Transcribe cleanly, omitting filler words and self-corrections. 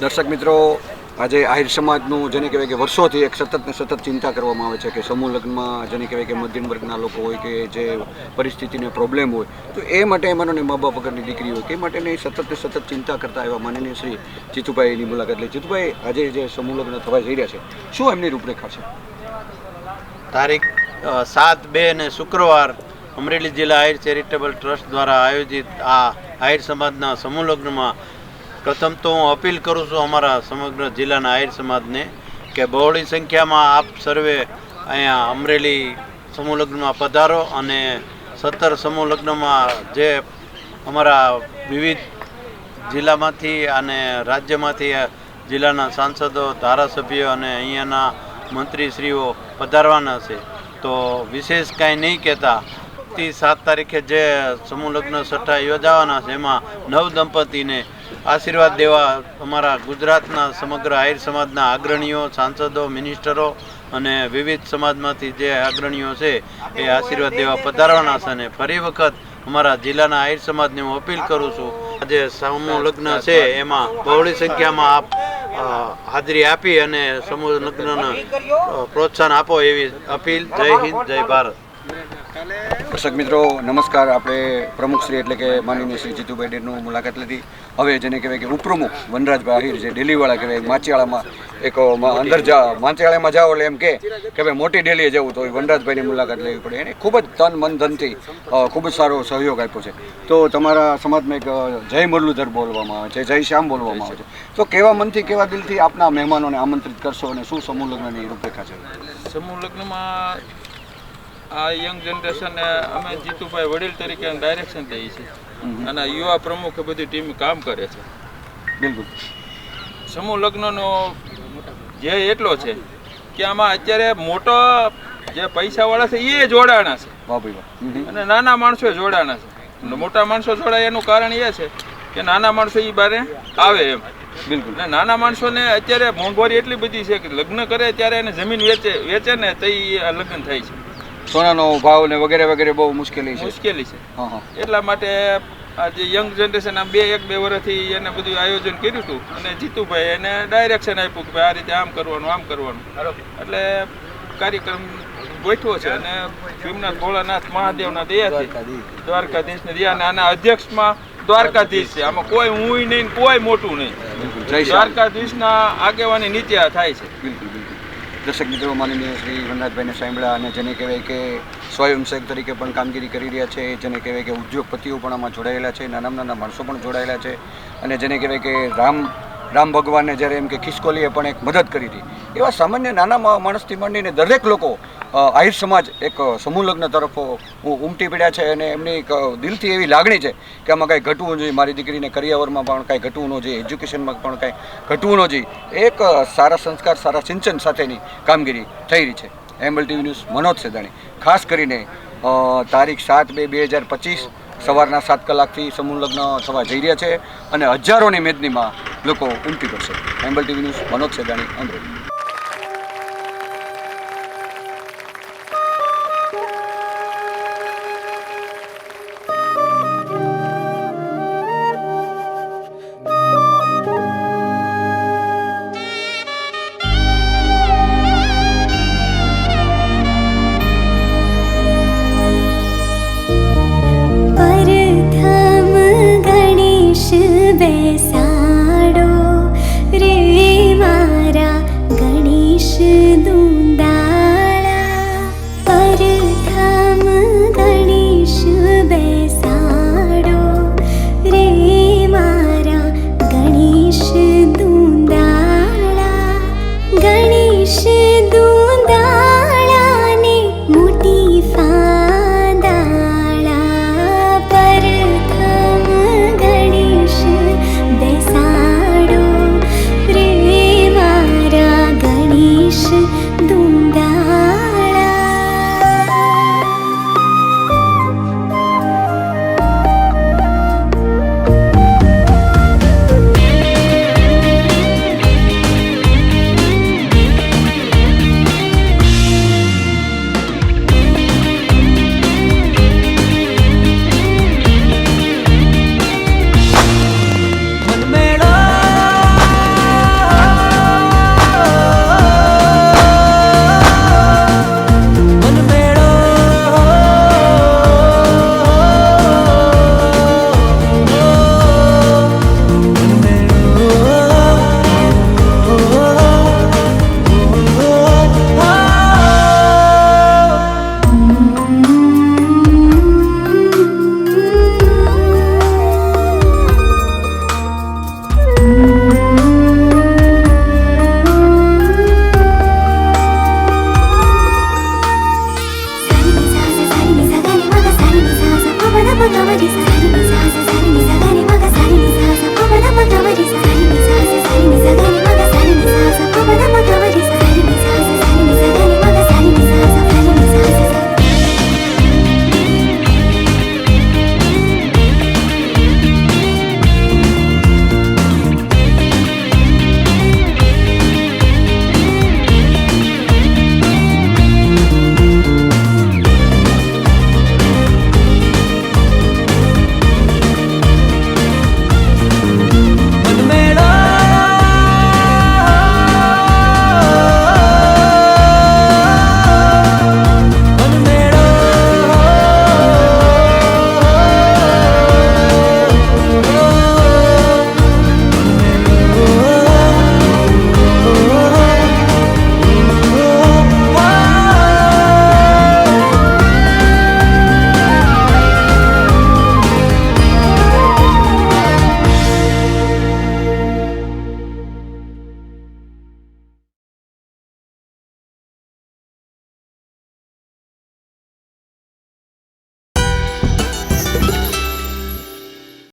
દર્શક મિત્રો, આજે આહિર સમાજનું જેને કહેવાય કે વર્ષોથી એક સતત ને સતત ચિંતા કરવામાં આવે છે કે સમૂહ લગ્નમાં જેને કહેવાય કે મધ્યમ વર્ગના લોકો હોય કે જે પરિસ્થિતિને પ્રોબ્લેમ હોય તો એ માટે એમાંને મા બાપ વગરની દીકરી હોય તે માટેની સતત ને સતત ચિંતા કરતા એવા માનનીય શ્રી જીતુભાઈની મુલાકાત લઈ. જીતુભાઈ, આજે જે સમૂહ લગ્ન થવા જઈ રહ્યા છે, શું એમની રૂપરેખા છે? તારીખ 7/2 ને શુક્રવાર અમરેલી જિલ્લા આહિર ચેરિટેબલ ટ્રસ્ટ દ્વારા આયોજિત આ આહિર સમાજના સમૂહ લગ્નમાં પ્રથમ તો હું અપીલ કરું છું અમારા સમગ્ર જિલ્લાના આહિર સમાજને કે બહોળી સંખ્યામાં આપ સર્વે અહીંયા અમરેલી સમૂહ લગ્નમાં પધારો અને 17 સમૂહ લગ્નમાં જે અમારા વિવિધ જિલ્લામાંથી અને રાજ્યમાંથી જિલ્લાના સાંસદો, ધારાસભ્યો અને અહીંયાના મંત્રીશ્રીઓ પધારવાના છે. તો વિશેષ કાંઈ નહીં કહેતા 7 તારીખે જે સમૂહ લગ્ન સઠ્ઠા યોજાવાના છે એમાં નવ દંપતીને આશીર્વાદ દેવા અમારા ગુજરાતના સમગ્ર આહિર સમાજના અગ્રણીઓ, સાંસદો, મિનિસ્ટરો અને વિવિધ સમાજમાંથી જે અગ્રણીઓ છે એ આશીર્વાદ દેવા પધારવાના છે. અને ફરી વખત અમારા જિલ્લાના આહિર સમાજને હું અપીલ કરું છું, આજે સમૂહ લગ્ન છે એમાં બહોળી સંખ્યામાં આપ હાજરી આપી અને સમૂહ લગ્નને પ્રોત્સાહન આપો એવી અપીલ. જય હિન્દ, જય ભારત. દર્શક મિત્રો નમસ્કાર. આપણે પ્રમુખશ્રી એટલે કે માનનીય શ્રી જીતુભાઈ ડેરનું મુલાકાત લીધી. હવે જેને કહેવાય કે ઉપપ્રમુખ વનરાજભાઈ આહિર જે ડેલીવાળા કહેવાય, માચિયાળામાં એક અંદર માચિયાળામાં જાઓ એટલે એમ કે ભાઈ મોટી ડેલીએ જવું તો વનરાજભાઈની મુલાકાત લેવી પડે. એને ખૂબ જ તન મન ધનથી ખૂબ જ સારો સહયોગ આપ્યો છે. તો તમારા સમાજમાં એક જય મુરલીધર બોલવામાં આવે છે, જય શ્યામ બોલવામાં આવે છે. તો કેવા મનથી કેવા દિલથી આપના મહેમાનોને આમંત્રિત કરશો અને શું સમૂહ લગ્નની રૂપરેખા છે? સમૂહ લગ્નમાં આ યંગ જનરેશનને અમે જીતુભાઈ વડીલ તરીકે ડાયરેક્શન દઈએ છીએ અને યુવા પ્રમુખ બધી ટીમ કામ કરે છે. બિલકુલ. સમૂહ લગ્નનો જે એટલો છે કે આમાં અત્યારે મોટો જે પૈસાવાળા છે એ જોડાણા છે અને નાના માણસો જોડાણા છે. મોટા માણસો જોડાય એનું કારણ એ છે કે નાના માણસો એ બારે આવે એમ. બિલકુલ. ને નાના માણસોને અત્યારે મોંઘવારી એટલી બધી છે કે લગ્ન કરે ત્યારે એને જમીન વેચે ને તો એ લગ્ન થાય છે. સોનાનો ભાવ ને વગેરે વગેરે બહુ મુશ્કેલી છે. એટલા માટે આ જે યંગ જનરેશન આ 1-2 વર્ષથી એને બધું આયોજન કર્યું હતું અને જીતુભાઈ એને ડાયરેક્શન આપ્યું કે ભાઈ આ રીતે આમ કરવાનું આમ કરવાનું, એટલે કાર્યક્રમ ગોઠવો છે. અને ભીમનાથ ભોળાનાથ મહાદેવના દયાથી દ્વારકાધીશને દયા અને આના અધ્યક્ષમાં દ્વારકાધીશ છે. આમાં કોઈ હું નહીં, કોઈ મોટું નહીં, દ્વારકાધીશના આગેવાની નીચે આ થાય છે. દર્શક મિત્રો, માનનીય શ્રી વનરાજભાઈને સાંભળ્યા અને જેને કહેવાય કે સ્વયંસેવક તરીકે પણ કામગીરી કરી રહ્યા છે, જેને કહેવાય કે ઉદ્યોગપતિઓ પણ આમાં જોડાયેલા છે, નાના માણસો પણ જોડાયેલા છે. અને જેને કહેવાય કે રામ ભગવાનને જ્યારે એમ કે ખિસકોલીએ પણ એક મદદ કરી હતી, એવા સામાન્ય નાના માણસથી માંડીને દરેક લોકો આહિર સમાજ એક સમૂહ લગ્ન તરફ ઉમટી પડ્યા છે. અને એમની એક દિલથી એવી લાગણી છે કે આમાં કાંઈ ઘટવું જોઈએ, મારી દીકરીને કરિયાવરમાં પણ કાંઈ ઘટવું ન જોઈએ, એજ્યુકેશનમાં પણ કાંઈ ઘટવું ન જોઈએ. એક સારા સંસ્કાર, સારા સિંચન સાથેની કામગીરી થઈ રહી છે. એમ્બલ ટીવી ન્યૂઝ, મનોજ સેદાણી. ખાસ કરીને તારીખ 7/2/2025 સવારના 7 કલાકથી સમૂહ લગ્ન થવા જઈ રહ્યા છે અને હજારોની મેદનીમાં લોકો ઉમટી પડશે. એમ્બલ ટીવી ન્યૂઝ, મનોજ સેદાણી, અમરેલી. બેસાડો રે મારા ગણેશ દુંદાળા, પરથમ ગણેશ બેસાડો રે મારા ગણેશ